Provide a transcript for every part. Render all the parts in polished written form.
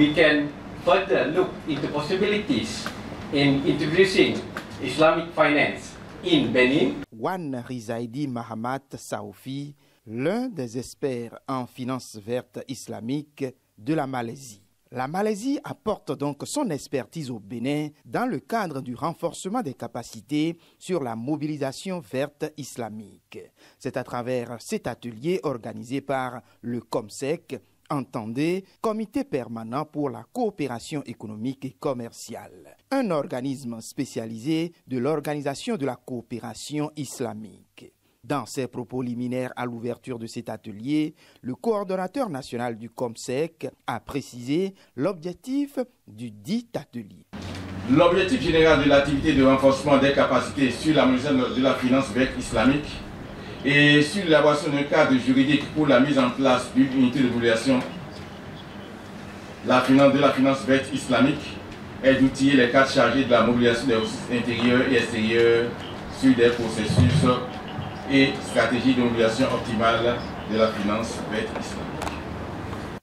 We can further look into possibilities in introducing Islamic finance in Benin. Wan Rizaidi Mahamat Saoufi, l'un des experts en finances vertes islamiques de la Malaisie. La Malaisie apporte donc son expertise au Bénin dans le cadre du renforcement des capacités sur la mobilisation verte islamique. C'est à travers cet atelier organisé par le COMSEC, entendez Comité permanent pour la coopération économique et commerciale, un organisme spécialisé de l'Organisation de la coopération islamique. Dans ses propos liminaires à l'ouverture de cet atelier, le coordonnateur national du COMSEC a précisé l'objectif du dit atelier. L'objectif général de l'activité de renforcement des capacités sur la mesure de la finance verte islamique et sur l'élaboration d'un cadre juridique pour la mise en place d'une unité de mobilisation de la finance verte islamique est d'outiller les cadres chargés de la mobilisation des ressources intérieures et extérieures sur des processus et stratégie de mobilisation optimale de la finance verte islamique.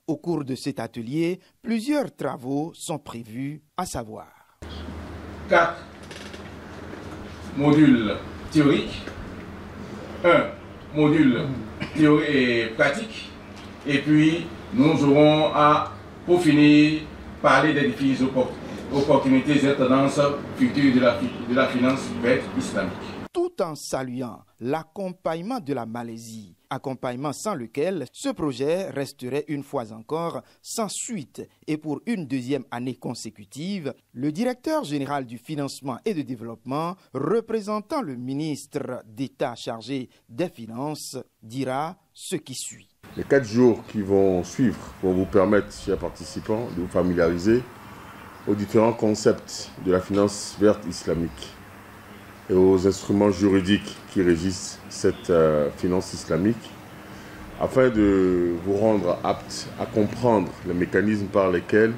Au cours de cet atelier, plusieurs travaux sont prévus, à savoir 4 modules théoriques, 1 module théorie et pratique, et puis nous aurons à, pour finir, parler des défis, opportunités et tendances futures de la finance verte islamique. Tout en saluant l'accompagnement de la Malaisie, accompagnement sans lequel ce projet resterait une fois encore sans suite et pour une deuxième année consécutive, le directeur général du financement et du développement, représentant le ministre d'État chargé des Finances, dira ce qui suit. Les 4 jours qui vont suivre vont vous permettre, chers participants, de vous familiariser aux différents concepts de la finance verte islamique et aux instruments juridiques qui régissent cette finance islamique, afin de vous rendre apte à comprendre les mécanismes par lesquels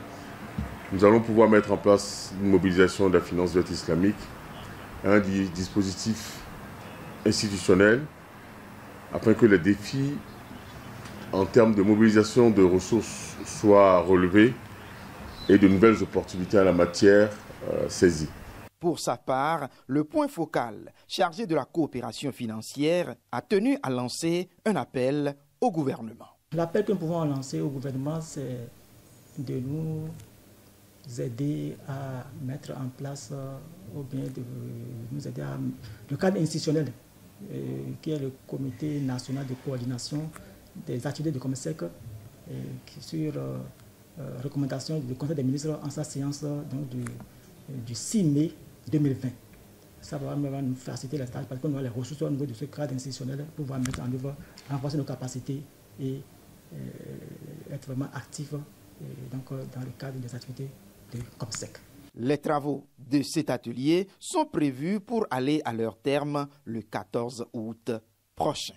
nous allons pouvoir mettre en place une mobilisation de la finance verte islamique, un dispositif institutionnel, afin que les défis en termes de mobilisation de ressources soient relevés et de nouvelles opportunités en la matière saisies. Pour sa part, le point focal chargé de la coopération financière a tenu à lancer un appel au gouvernement. L'appel que nous pouvons lancer au gouvernement, c'est de nous aider à mettre en place, ou bien de nous aider à le cadre institutionnel, qui est le Comité national de coordination des activités de COMSEC, sur recommandation du Conseil des ministres en sa séance donc, du 6 mai 2020. Ça va nous faciliter la tâche parce qu'on aura les ressources au niveau de ce cadre institutionnel pour pouvoir mettre en œuvre, renforcer nos capacités et être vraiment actifs donc, dans le cadre des activités de COMSEC. Les travaux de cet atelier sont prévus pour aller à leur terme le 14 août prochain.